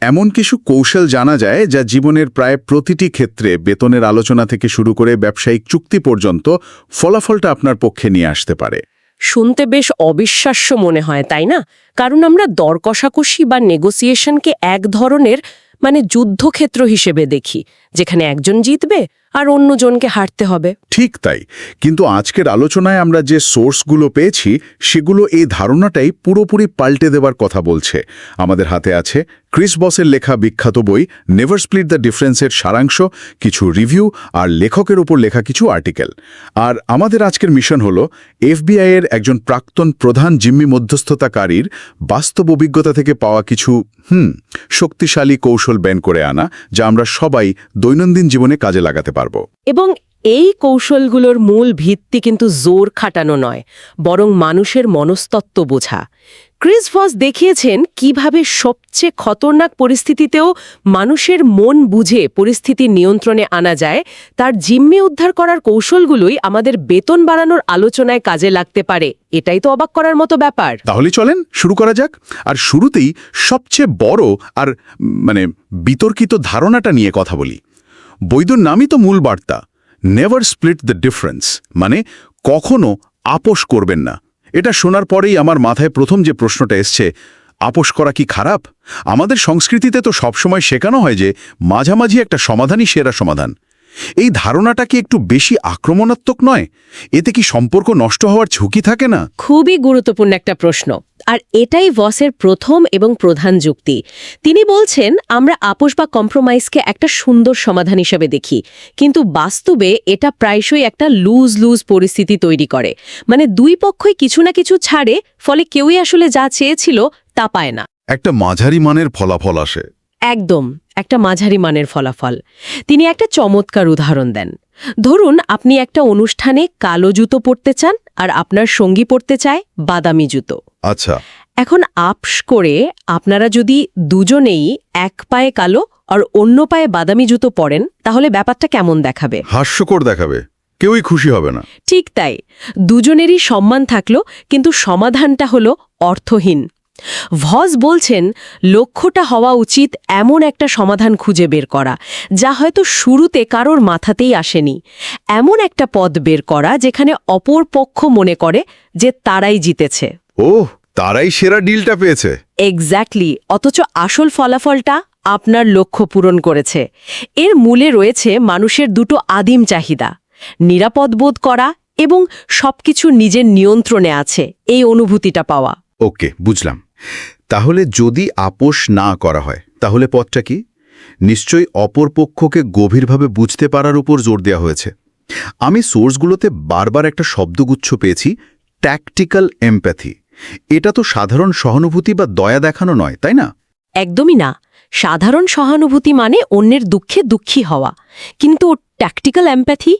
এমন কিছু কৌশল জানা যায় যা জীবনের প্রায় প্রতিটি ক্ষেত্রে বেতনের আলোচনা থেকে শুরু করে ব্যবসায়িক চুক্তি পর্যন্ত ফলাফলটা আপনার পক্ষে নিয়ে আসতে পারে। শুনতে বেশ অবিশ্বাস্য মনে হয়, তাই না? কারণ আমরা দর কষাকষি বা নেগোসিয়েশনকে এক ধরনের যুদ্ধক্ষেত্র হিসেবে দেখি, যেখানে একজন জিতবে আর অন্যজনকে হারতে হবে। ঠিক তাই, কিন্তু আজকের আলোচনায় আমরা যে সোর্সগুলো পেয়েছি সেগুলো এই ধারণাটাই পুরোপুরি পাল্টে দেবার কথা বলছে। আমাদের হাতে আছে ক্রিস বসের লেখা বিখ্যাত বই নেভার স্প্লিট দ্য ডিফারেন্সের সারাংশ, কিছু রিভিউ আর লেখকের উপর লেখা কিছু আর্টিকেল। আর আমাদের আজকের মিশন হলো FBI এর একজন প্রাক্তন প্রধান জিম্মি মধ্যস্থতাকারীর বাস্তব অভিজ্ঞতা থেকে পাওয়া কিছু শক্তিশালী কৌশল বের করে আনা, যা আমরা সবাই দৈনন্দিন জীবনে কাজে লাগাতে পারবো। এবং এই কৌশলগুলোর মূল ভিত্তি কিন্তু জোর খাটানো নয়, বরং মানুষের মনস্তত্ত্ব বোঝা। ক্রিস ভস দেখিয়েছেন কিভাবে সবচেয়ে খতরনাক পরিস্থিতিতেও মানুষের মন বুঝে পরিস্থিতি নিয়ন্ত্রণে আনা যায়। তার জিম্মি উদ্ধার করার কৌশলগুলোই আমাদের বেতন বাড়ানোর আলোচনায় কাজে লাগতে পারে। এটাই তো অবাক করার মতো ব্যাপার। তাহলে চলেন শুরু করা যাক। আর শুরুতেই সবচেয়ে বড় আর বিতর্কিত ধারণাটা নিয়ে কথা বলি। বৈদ্যর নামই তো মূল বার্তা, নেভার স্প্লিট দ্য ডিফারেন্স, মানে কখনো আপোষ করবেন না। এটা শোনার পরেই আমার মাথায় প্রথম যে প্রশ্নটা এসছে, আপোষ করা কি খারাপ? আমাদের সংস্কৃতিতে তো সবসময় শেখানো হয় যে মাঝামাঝি একটা সমাধানই সেরা সমাধান। এই ধারণাটা কি একটু বেশি আক্রমণাত্মক নয়? এতে কি সম্পর্ক নষ্ট হওয়ার ঝুঁকি থাকে না? খুবই গুরুত্বপূর্ণ একটা প্রশ্ন, আর এটাই ভসের প্রথম এবং প্রধান যুক্তি। তিনি বলছেন আমরা আপোষ বা কম্প্রোমাইজকে একটা সুন্দর সমাধান হিসেবে দেখি, কিন্তু বাস্তবে এটা প্রায়শই একটা লুজ লুজ পরিস্থিতি তৈরি করে। দুই পক্ষই কিছু না কিছু ছাড়ে, ফলে কেউই আসলে যা চেয়েছিল তা পায় না। একটা মাঝারি মানের ফলাফল আসে। একদম একটা মাঝারি মানের ফলাফল। তিনি একটা চমৎকার উদাহরণ দেন। ধরুন আপনি একটা অনুষ্ঠানে কালো জুতো পরতে চান আর আপনার সঙ্গী পরতে চায় বাদামি জুতো। আচ্ছা, এখন আপোষ করে আপনারা যদি দুজনেই এক পায়ে কালো আর অন্য পায়ে বাদামি জুতো পরেন, তাহলে ব্যাপারটা কেমন দেখাবে? হাস্যকর দেখাবে, কেউই খুশি হবে না। ঠিক তাই, দুজনেরই সম্মান থাকলো, কিন্তু সমাধানটা হলো অর্থহীন। ভস বলছেন লক্ষ্যটা হওয়া উচিত এমন একটা সমাধান খুঁজে বের করা, যা হয়তো শুরুতে কারোর মাথাতেই আসেনি। এমন একটা পথ বের করা যেখানে অপর পক্ষ মনে করে যে তারাই জিতেছে। ওহ, তারাই সেরা ডিলটা পেয়েছে। এক্স্যাক্টলি, অথচ আসল ফলাফলটা আপনার লক্ষ্য পূরণ করেছে। এর মূলে রয়েছে মানুষের দুটো আদিম চাহিদা, নিরাপদ বোধ করা এবং সবকিছু নিজের নিয়ন্ত্রণে আছে এই অনুভূতিটা পাওয়া। ওকে, বুঝলাম। তাহলে যদি আপোষ না করা হয়, তাহলে পথটা কি? নিশ্চয়ই অপর পক্ষকে গভীরভাবে বুঝতে পারার উপর জোর দেওয়া হয়েছে। আমি সোর্সগুলোতে বারবার একটা শব্দগুচ্ছ পেয়েছি, ট্যাকটিক্যাল এমপ্যাথি। এটা তো সাধারণ সহানুভূতি বা দয়া দেখানো নয়, তাই না? একদমই না। সাধারণ সহানুভূতি মানে অন্যের দুঃখে দুঃখী হওয়া, কিন্তু ট্যাকটিক্যাল এমপ্যাথি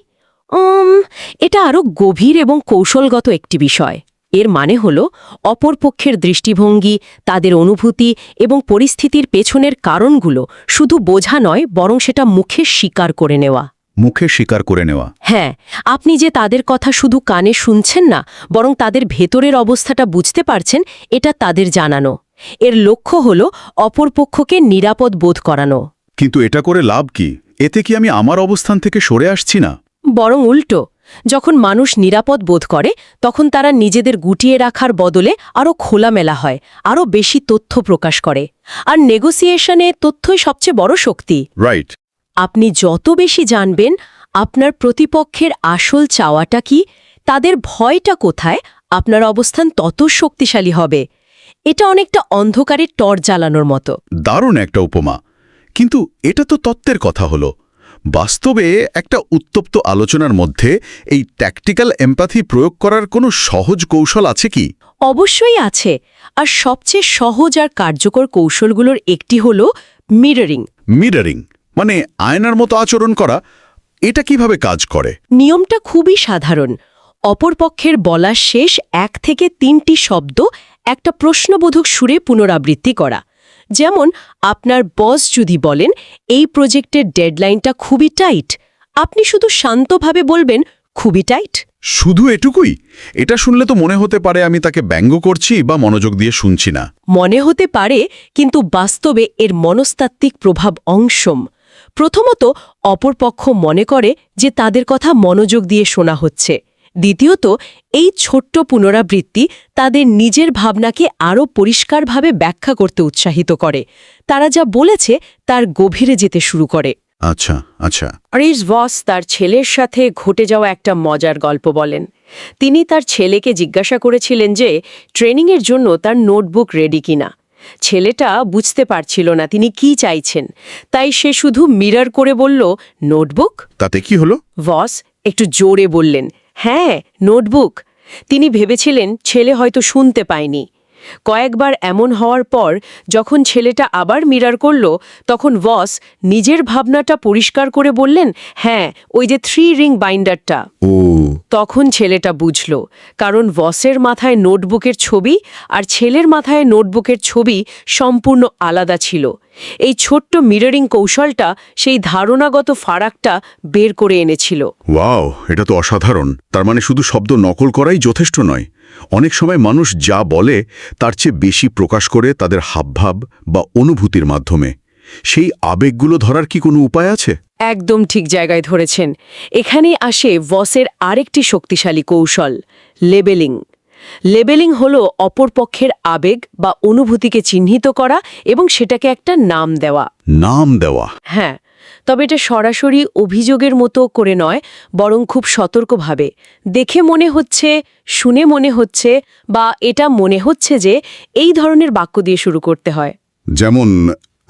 এটা আরও গভীর এবং কৌশলগত একটি বিষয়। এর মানে হল অপরপক্ষের দৃষ্টিভঙ্গি, তাদের অনুভূতি এবং পরিস্থিতির পেছনের কারণগুলো শুধু বোঝা নয়, বরং সেটা মুখে স্বীকার করে নেওয়া। মুখে স্বীকার করে নেওয়া? হ্যাঁ, আপনি যে তাদের কথা শুধু কানে শুনছেন না, বরং তাদের ভেতরের অবস্থাটা বুঝতে পারছেন, এটা তাদের জানানো। এর লক্ষ্য হল অপরপক্ষকে নিরাপদ বোধ করানো। কিন্তু এটা করে লাভ কি? এতে কি আমি আমার অবস্থান থেকে সরে আসছি না? বরং উল্টো। যখন মানুষ নিরাপদ বোধ করে, তখন তারা নিজেদের গুটিয়ে রাখার বদলে আরও খোলামেলা হয়, আরও বেশি তথ্য প্রকাশ করে। আর নেগোসিয়েশনে তথ্যই সবচেয়ে বড় শক্তি। রাইট। আপনি যত বেশি জানবেন আপনার প্রতিপক্ষের আসল চাওয়াটা কি, তাদের ভয়টা কোথায়, আপনার অবস্থান তত শক্তিশালী হবে। এটা অনেকটা অন্ধকারে টর্চ জ্বালানোর মতো। দারুণ একটা উপমা। কিন্তু এটা তো তত্ত্বের কথা হলো। বাস্তবে একটা উত্তপ্ত আলোচনার মধ্যে এই ট্যাকটিক্যাল এমপ্যাথি প্রয়োগ করার কোনো সহজ কৌশল আছে কি? অবশ্যই আছে, আর সবচেয়ে সহজ আর কার্যকর কৌশলগুলোর একটি হল মিররিং। মিররিং মানে আয়নার মতো আচরণ করা। এটা কিভাবে কাজ করে? নিয়মটা খুবই সাধারণ। অপরপক্ষের বলা শেষ 1 থেকে 3টি শব্দ একটা প্রশ্নবোধক সুরে পুনরাবৃত্তি করা। যেমন আপনার বস যদি বলেন এই প্রজেক্টের ডেডলাইনটা খুবই টাইট, আপনি শুধু শান্তভাবে বলবেন খুবই টাইট। শুধু এটুকুই? এটা শুনলে তো মনে হতে পারে আমি তাকে ব্যঙ্গ করছি বা মনোযোগ দিয়ে শুনছি না। মনে হতে পারে, কিন্তু বাস্তবে এর মনস্তাত্ত্বিক প্রভাব অংশম। প্রথমত, অপরপক্ষ মনে করে যে তাদের কথা মনোযোগ দিয়ে শোনা হচ্ছে। দ্বিতীয়ত, এই ছোট্ট পুনরাবৃত্তি তাদের নিজের ভাবনাকে আরও পরিষ্কারভাবে ব্যাখ্যা করতে উৎসাহিত করে। তারা যা বলেছে তার গভীরে যেতে শুরু করে। আচ্ছা আচ্ছা। ক্রিস ভস তার ছেলের সাথে ঘটে যাওয়া একটা মজার গল্প বলেন। তিনি তার ছেলেকে জিজ্ঞাসা করেছিলেন যে ট্রেনিংয়ের জন্য তার নোটবুক রেডি কিনা। ছেলেটা বুঝতে পারছিল না তিনি কি চাইছেন, তাই সে শুধু মিরর করে বলল, নোটবুক? তাতে কি হলো? ভস একটু জোরে বললেন, হ্যাঁ, নোটবুক। তিনি ভেবেছিলেন ছেলে হয়তো শুনতে পায়নি। কয়েকবার এমন হওয়ার পর যখন ছেলেটা আবার মিরর করল, তখন ভস নিজের ভাবনাটা পরিষ্কার করে বললেন, হ্যাঁ, ওই যে 3 রিং বাইন্ডারটা। ও, তখন ছেলেটা বুঝল, কারণ ভসের মাথায় নোটবুকের ছবি আর ছেলের মাথায় নোটবুকের ছবি সম্পূর্ণ আলাদা ছিল। এই ছোট্ট মিররিং কৌশলটা সেই ধারণাগত ফারাকটা বের করে এনেছিল। ওয়াও, এটা তো অসাধারণ। তার মানে শুধু শব্দ নকল করাই যথেষ্ট নয়। অনেক সময় মানুষ যা বলে তার চেয়ে বেশি প্রকাশ করে তাদের হাবভাব বা অনুভূতির মাধ্যমে। সেই আবেগগুলো ধরার কি কোনো উপায় আছে? একদম ঠিক জায়গায় ধরেছেন। এখানেই আসে ভসের আরেকটি শক্তিশালী কৌশল, লেবেলিং। লেবেলিং হলো অপরপক্ষের আবেগ বা অনুভূতিকে চিহ্নিত করা এবং সেটাকে একটা নাম দেওয়া। নাম দেওয়া? হ্যাঁ, তবে এটা সরাসরি অভিযোগের মতো করে নয়, বরং খুব সতর্কভাবে। দেখে মনে হচ্ছে, শুনে মনে হচ্ছে, বা এটা মনে হচ্ছে যে এই ধরনের বাক্য দিয়ে শুরু করতে হয়। যেমন,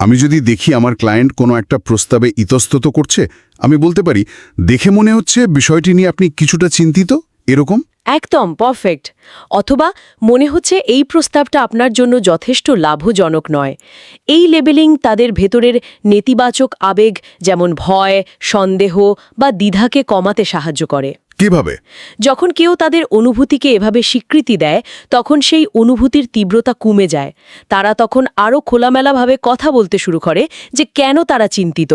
আমি যদি দেখি আমার ক্লায়েন্ট কোনো একটা প্রস্তাবে ইতস্তত করছে, আমি বলতে পারি, দেখে মনে হচ্ছে বিষয়টি নিয়ে আপনি কিছুটা চিন্তিত, এরকম? একদম পারফেক্ট। অথবা মনে হচ্ছে এই প্রস্তাবটা আপনার জন্য যথেষ্ট লাভজনক নয়। এই লেবেলিং তাদের ভেতরের নেতিবাচক আবেগ যেমন ভয়, সন্দেহ বা দ্বিধাকে কমাতে সাহায্য করে। কিভাবে? যখন কেউ তাদের অনুভূতিকে এভাবে স্বীকৃতি দেয়, তখন সেই অনুভূতির তীব্রতা কমে যায়। তারা তখন আরও খোলামেলাভাবে কথা বলতে শুরু করে যে কেন তারা চিন্তিত।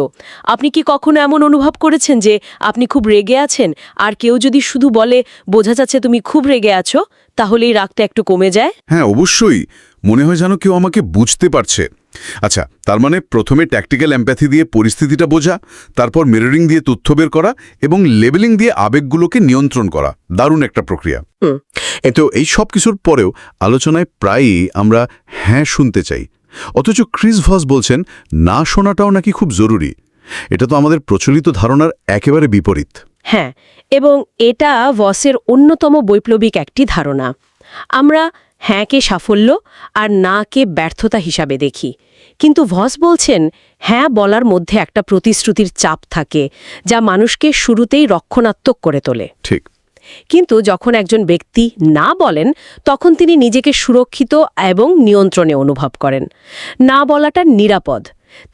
আপনি কি কখনো এমন অনুভব করেছেন যে আপনি খুব রেগে আছেন, আর কেউ যদি শুধু বলে, বোঝা যাচ্ছে তুমি খুব রেগে আছো, তাহলেই রাগটা একটু কমে যায়? হ্যাঁ, অবশ্যই। মনে হয় যেন কেউ আমাকে বুঝতে পারছে। আচ্ছা, তার মানে প্রথমে ট্যাকটিক্যাল এমপ্যাথি দিয়ে পরিস্থিতিটা বোঝা, তারপর মিররিং দিয়ে তথ্য বের করা এবং লেবেলিং দিয়ে আবেগগুলোকে নিয়ন্ত্রণ করা। দারুণ একটা প্রক্রিয়া। তো এই সব কিছুর পরেও আলোচনায় প্রায়ই আমরা হ্যাঁ শুনতে চাই, অথচ ক্রিস ভস বলছেন না শোনাটাও নাকি খুব জরুরি। এটা তো আমাদের প্রচলিত ধারণার একেবারে বিপরীত। হ্যাঁ, এবং এটা ভসের অন্যতম বৈপ্লবিক একটি ধারণা। আমরা হ্যাঁকে সাফল্য আর নাকে ব্যর্থতা হিসাবে দেখি, কিন্তু ভস বলছেন হ্যাঁ বলার মধ্যে একটা প্রতিশ্রুতির চাপ থাকে, যা মানুষকে শুরুতেই রক্ষণাত্মক করে তোলে। ঠিক। কিন্তু যখন একজন ব্যক্তি না বলেন, তখন তিনি নিজেকে সুরক্ষিত এবং নিয়ন্ত্রণে অনুভব করেন। না বলাটা নিরাপদ,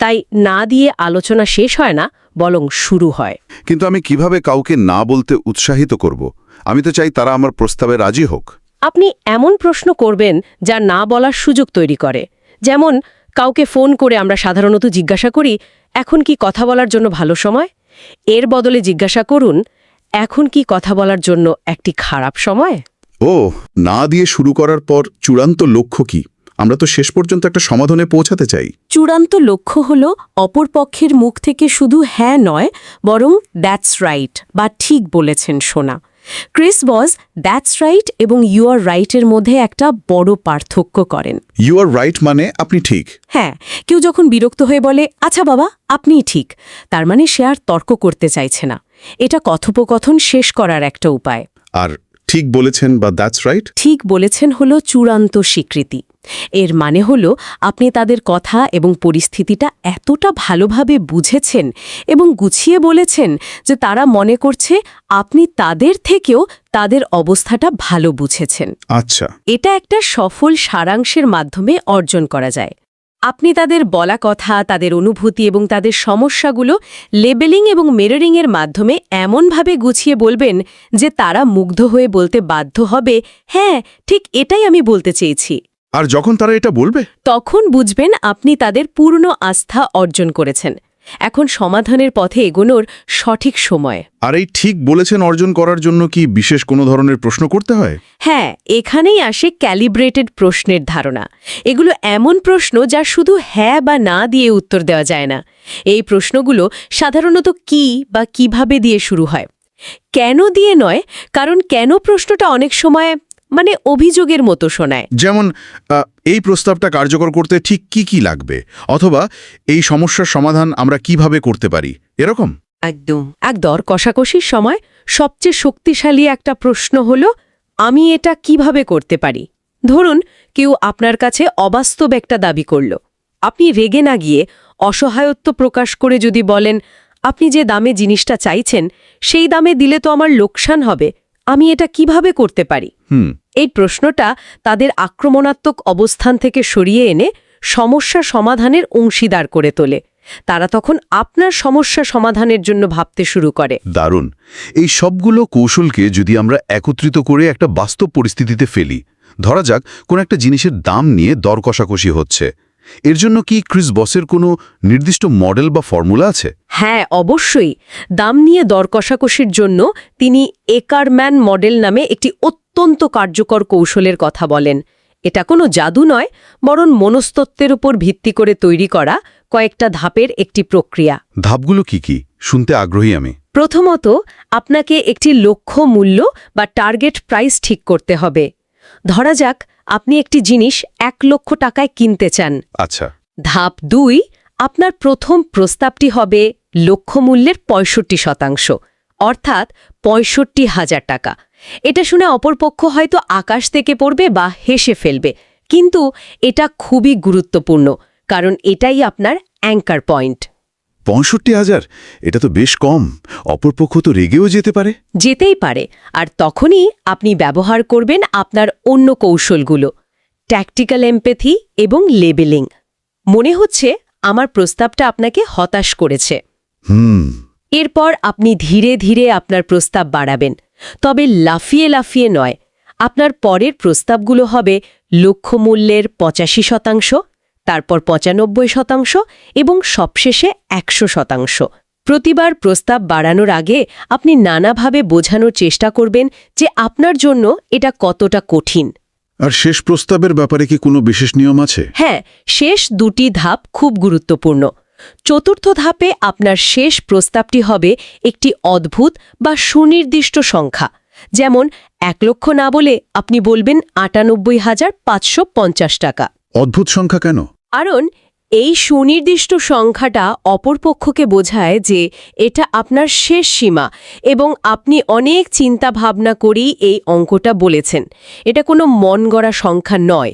তাই না দিয়ে আলোচনা শেষ হয় না, বরং শুরু হয়। কিন্তু আমি কিভাবে কাউকে না বলতে উৎসাহিত করব? আমি তো চাই তারা আমার প্রস্তাবে রাজি হোক। আপনি এমন প্রশ্ন করবেন যা না বলার সুযোগ তৈরি করে। যেমন, কাউকে ফোন করে আমরা সাধারণত জিজ্ঞাসা করি, এখন কি কথা বলার জন্য ভালো সময়? এর বদলে জিজ্ঞাসা করুন, এখন কি কথা বলার জন্য একটি খারাপ সময়? ও, না দিয়ে শুরু করার পর চূড়ান্ত লক্ষ্য কি? আমরা তো শেষ পর্যন্ত একটা সমাধানে পৌঁছাতে চাই। চূড়ান্ত লক্ষ্য হল অপরপক্ষের মুখ থেকে শুধু হ্যাঁ নয়, বরং দ্যাটস রাইট বা ঠিক বলেছেন শোনা। ক্রিস ভস দ্যাটস রাইট এবং ইউ আর রাইটের মধ্যে একটা বড় পার্থক্য করেন। ইউ আর রাইট মানে আপনি ঠিক। হ্যাঁ, কেউ যখন বিরক্ত হয়ে বলে, আচ্ছা বাবা, আপনিই ঠিক, তার মানে সে আর তর্ক করতে চাইছে না। এটা কথোপকথন শেষ করার একটা উপায়। আর ঠিক বলেছেন বা দ্যাটস রাইট? ঠিক বলেছেন হলো চূড়ান্ত স্বীকৃতি। এর মানে হলো আপনি তাদের কথা এবং পরিস্থিতিটা এতটা ভালোভাবে বুঝেছেন এবং গুছিয়ে বলেছেন যে তারা মনে করছে আপনি তাদের থেকেও তাদের অবস্থাটা ভালো বুঝেছেন। আচ্ছা। এটা একটা সফল সারাংশের মাধ্যমে অর্জন করা যায়। আপনি তাদের বলা কথা, তাদের অনুভূতি এবং তাদের সমস্যাগুলো লেবেলিং এবং মিররিংয়ের মাধ্যমে এমনভাবে গুছিয়ে বলবেন যে তারা মুগ্ধ হয়ে বলতে বাধ্য হবে, হ্যাঁ, ঠিক এটাই আমি বলতে চেয়েছি। আর যখন তারা এটা বলবে, তখন বুঝবেন আপনি তাদের পূর্ণ আস্থা অর্জন করেছেন। এখন সমাধানের পথে এগোনোর সঠিক সময়। আর এই ঠিক বলেছেন অর্জন করার জন্য কি বিশেষ কোনো ধরনের প্রশ্ন করতে হয়? হ্যাঁ, এখানেই আসে ক্যালিব্রেটেড প্রশ্নের ধারণা। এগুলো এমন প্রশ্ন যা শুধু হ্যাঁ বা না দিয়ে উত্তর দেওয়া যায় না। এই প্রশ্নগুলো সাধারণত কি বা কিভাবে দিয়ে শুরু হয়, কেন দিয়ে নয়, কারণ কেন প্রশ্নটা অনেক সময় অভিযোগের মতো শোনায়। যেমন এই প্রস্তাবটা কার্যকর করতে ঠিক কি কি লাগবে, অথবা এই সমস্যার সমাধান আমরা কিভাবে করতে পারি, এরকম। একদম। এক দর কষাকষির সময় সবচেয়ে শক্তিশালী একটা প্রশ্ন হলো, আমি এটা কিভাবে করতে পারি? ধরুন কেউ আপনার কাছে অবাস্তব একটা দাবি করল। আপনি রেগে না গিয়ে অসহায়ত্ব প্রকাশ করে যদি বলেন, আপনি যে দামে জিনিসটা চাইছেন সেই দামে দিলে তো আমার লোকসান হবে, আমি এটা কিভাবে করতে পারি? এই প্রশ্নটা তাদের আক্রমণাত্মক অবস্থান থেকে সরিয়ে এনে সমস্যা সমাধানের অংশীদার করে তোলে। তারা তখন আপনার সমস্যা সমাধানের জন্য ভাবতে শুরু করে। দারুণ। এই সবগুলো কৌশলকে যদি আমরা একত্রিত করে একটা বাস্তব পরিস্থিতিতে ফেলি, ধরা যাক কোনো একটা জিনিসের দাম নিয়ে দর কষাকষি হচ্ছে, এর জন্য কি ক্রিস বসের কোনো নির্দিষ্ট মডেল বা ফর্মুলা আছে? হ্যাঁ, অবশ্যই। দাম নিয়ে দর কষাকষির জন্য তিনি একারম্যান মডেল নামে একটি অত্যন্ত কার্যকর কৌশলের কথা বলেন। এটা কোনো জাদু নয়, বরং মনস্তত্ত্বের উপর ভিত্তি করে তৈরি করা কয়েকটা ধাপের একটি প্রক্রিয়া। ধাপগুলো কি কি? শুনতে আগ্রহী আমি। প্রথমত, আপনাকে একটি লক্ষ্য মূল্য বা টার্গেট প্রাইস ঠিক করতে হবে। ধরা যাক আপনি একটি জিনিস ১ লক্ষ টাকায় কিনতে চান। আচ্ছা। ধাপ ২, আপনার প্রথম প্রস্তাবটি হবে লক্ষ্যমূল্যের ৬৫%, অর্থাৎ ৬৫,০০০ টাকা। এটা শুনে অপরপক্ষ হয়তো আকাশ থেকে পড়বে বা হেসে ফেলবে, কিন্তু এটা খুবই গুরুত্বপূর্ণ, কারণ এটাই আপনার অ্যাঙ্কার পয়েন্ট। ৬৫,০০০? এটা তো বেশ কম। অপরপক্ষ তো রেগেও যেতে পারে। যেতেই পারে, আর তখনই আপনি ব্যবহার করবেন আপনার অন্য কৌশলগুলো, ট্যাকটিক্যাল এমপ্যাথি এবং লেবেলিং। মনে হচ্ছে আমার প্রস্তাবটা আপনাকে হতাশ করেছে। এরপর আপনি ধীরে ধীরে আপনার প্রস্তাব বাড়াবেন, তবে লাফিয়ে লাফিয়ে নয়। আপনার পরের প্রস্তাবগুলো হবে লক্ষ্যমূল্যের ৮৫%, তারপর ৯৫% এবং সবশেষে ১০০%। প্রতিবার প্রস্তাব বাড়ানোর আগে আপনি নানাভাবে বোঝানোর চেষ্টা করবেন যে আপনার জন্য এটা কতটা কঠিন। আর শেষ প্রস্তাবের ব্যাপারে কি কোনো বিশেষ নিয়ম আছে? হ্যাঁ, শেষ ২টি ধাপ খুব গুরুত্বপূর্ণ। চতুর্থ ধাপে আপনার শেষ প্রস্তাবটি হবে একটি অদ্ভুত বা সুনির্দিষ্ট সংখ্যা। যেমন ১ লক্ষ না বলে আপনি বলবেন ৯৮,৫৫০ টাকা। অদ্ভুত সংখ্যা কেন? কারণ এই সুনির্দিষ্ট সংখ্যাটা অপরপক্ষকে বোঝায় যে এটা আপনার শেষ সীমা এবং আপনি অনেক চিন্তা ভাবনা করেই এই অঙ্কটা বলেছেন। এটা কোনো মন গড়া সংখ্যা নয়।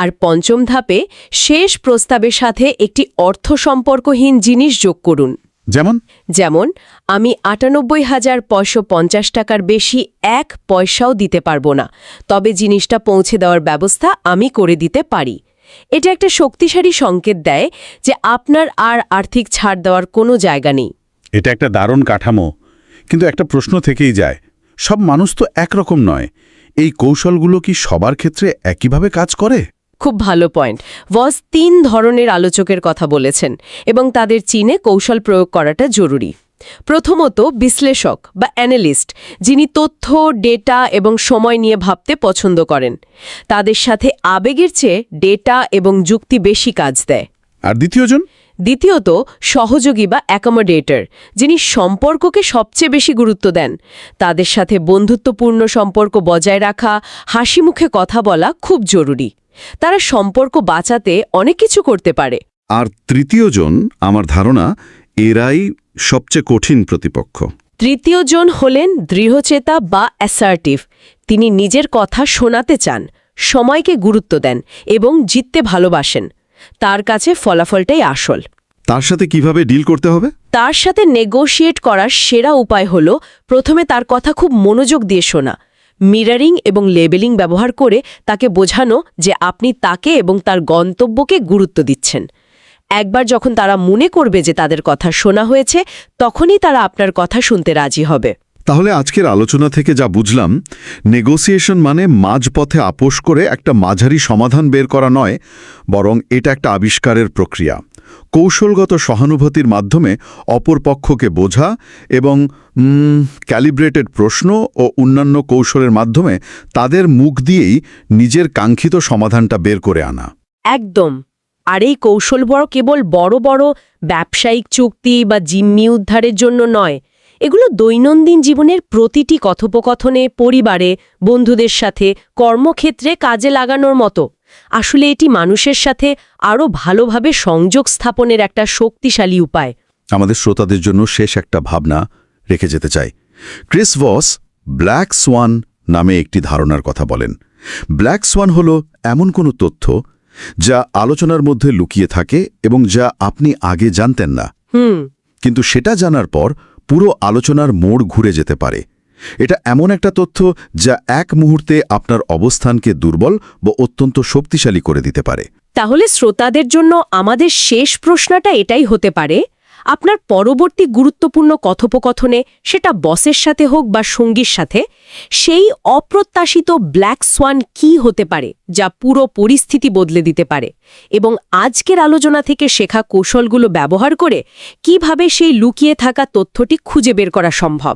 আর পঞ্চম ধাপে শেষ প্রস্তাবের সাথে একটি অর্থ সম্পর্কহীন জিনিস যোগ করুন। যেমন আমি ৯৮,৫৫০ টাকার বেশি ১ পয়সাও দিতে পারবো না, তবে জিনিসটা পৌঁছে দেওয়ার ব্যবস্থা আমি করে দিতে পারি। এটা একটা শক্তিশালী সংকেত দেয় যে আপনার আর আর্থিক ছাড় দেওয়ার কোনো জায়গা নেই। এটা একটা দারুণ কাঠামো, কিন্তু একটা প্রশ্ন থেকেই যায়, সব মানুষ তো একরকম নয়। এই কৌশলগুলো কি সবার ক্ষেত্রে একইভাবে কাজ করে? খুব ভালো পয়েন্ট। ভস ৩ ধরনের আলোচকের কথা বলেছেন এবং তাদের চিনে কৌশল প্রয়োগ করাটা জরুরি। প্রথমত, বিশ্লেষক বা অ্যানালিস্ট, যিনি তথ্য, ডেটা এবং সময় নিয়ে ভাবতে পছন্দ করেন। তাদের সাথে আবেগের চেয়ে ডেটা এবং যুক্তি বেশি কাজ দেয়। আর দ্বিতীয়জন? দ্বিতীয়ত, সহযোগী বা অ্যাকোমোডেটর, যিনি সম্পর্ককে সবচেয়ে বেশি গুরুত্ব দেন। তাদের সাথে বন্ধুত্বপূর্ণ সম্পর্ক বজায় রাখা, হাসি মুখে কথা বলা খুব জরুরি। তারা সম্পর্ক বাঁচাতে অনেক কিছু করতে পারে। আর তৃতীয়জন, আমার ধারণা এরাই সবচেয়ে কঠিন প্রতিপক্ষ। তৃতীয়জন হলেন দৃঢ়চেতা বা অ্যাসার্টিভ। তিনি নিজের কথা শোনাতে চান, সময়কে গুরুত্ব দেন এবং জিততে ভালোবাসেন। তার কাছে ফলাফলটাই আসল। তার সাথে কিভাবে ডিল করতে হবে? তার সাথে নেগোশিয়েট করার সেরা উপায় হল প্রথমে তার কথা খুব মনোযোগ দিয়ে শোনা, মিরারিং এবং লেবেলিং ব্যবহার করে তাকে বোঝানো যে আপনি তাকে এবং তার গন্তব্যকে গুরুত্ব দিচ্ছেন। একবার যখন তারা মনে করবে যে তাদের কথা শোনা হয়েছে, তখনই তারা আপনার কথা শুনতে রাজি হবে। তাহলে আজকের আলোচনা থেকে যা বুঝলাম, নেগোসিয়েশন মানে মাঝপথে আপোষ করে একটা মাঝারি সমাধান বের করা নয়, বরং এটা একটা আবিষ্কারের প্রক্রিয়া। কৌশলগত সহানুভূতির মাধ্যমে অপর পক্ষকে বোঝা এবং ক্যালিব্রেটেড প্রশ্ন ও অন্যান্য কৌশলের মাধ্যমে তাদের মুখ দিয়েই নিজের কাঙ্ক্ষিত সমাধানটা বের করে আনা। একদম। আর এই কৌশল কেবল বড় বড় ব্যবসায়িক চুক্তি বা জিম্মি উদ্ধারের জন্য নয়, এগুলো দৈনন্দিন জীবনের প্রতিটি কথোপকথনে, পরিবারে, বন্ধুদের সাথে, কর্মক্ষেত্রে কাজে লাগানোর মতো। আসলে এটি মানুষের সাথে আরও ভালোভাবে সংযোগ স্থাপনের একটা শক্তিশালী উপায়। আমাদের শ্রোতাদের জন্য শেষ একটা ভাবনা রেখে যেতে চাই। ক্রিস ভস ব্ল্যাক সোয়ান নামে একটি ধারণার কথা বলেন। ব্ল্যাক সোয়ান হল এমন কোনো তথ্য যা আলোচনার মধ্যে লুকিয়ে থাকে এবং যা আপনি আগে জানতেন না, কিন্তু সেটা জানার পর পুরো আলোচনার মোড় ঘুরে যেতে পারে। এটা এমন একটা তথ্য যা এক মুহূর্তে আপনার অবস্থানকে দুর্বল বা অত্যন্ত শক্তিশালী করে দিতে পারে। তাহলে শ্রোতাদের জন্য আমাদের শেষ প্রশ্নটা এটাই হতে পারে, আপনার পরবর্তী গুরুত্বপূর্ণ কথোপকথনে, সেটা বসের সাথে হোক বা সঙ্গীর সাথে, সেই অপ্রত্যাশিত ব্ল্যাক সোয়ান কি হতে পারে যা পুরো পরিস্থিতি বদলে দিতে পারে, এবং আজকের আলোচনা থেকে শেখা কৌশলগুলো ব্যবহার করে কিভাবে সেই লুকিয়ে থাকা তথ্যটি খুঁজে বের করা সম্ভব।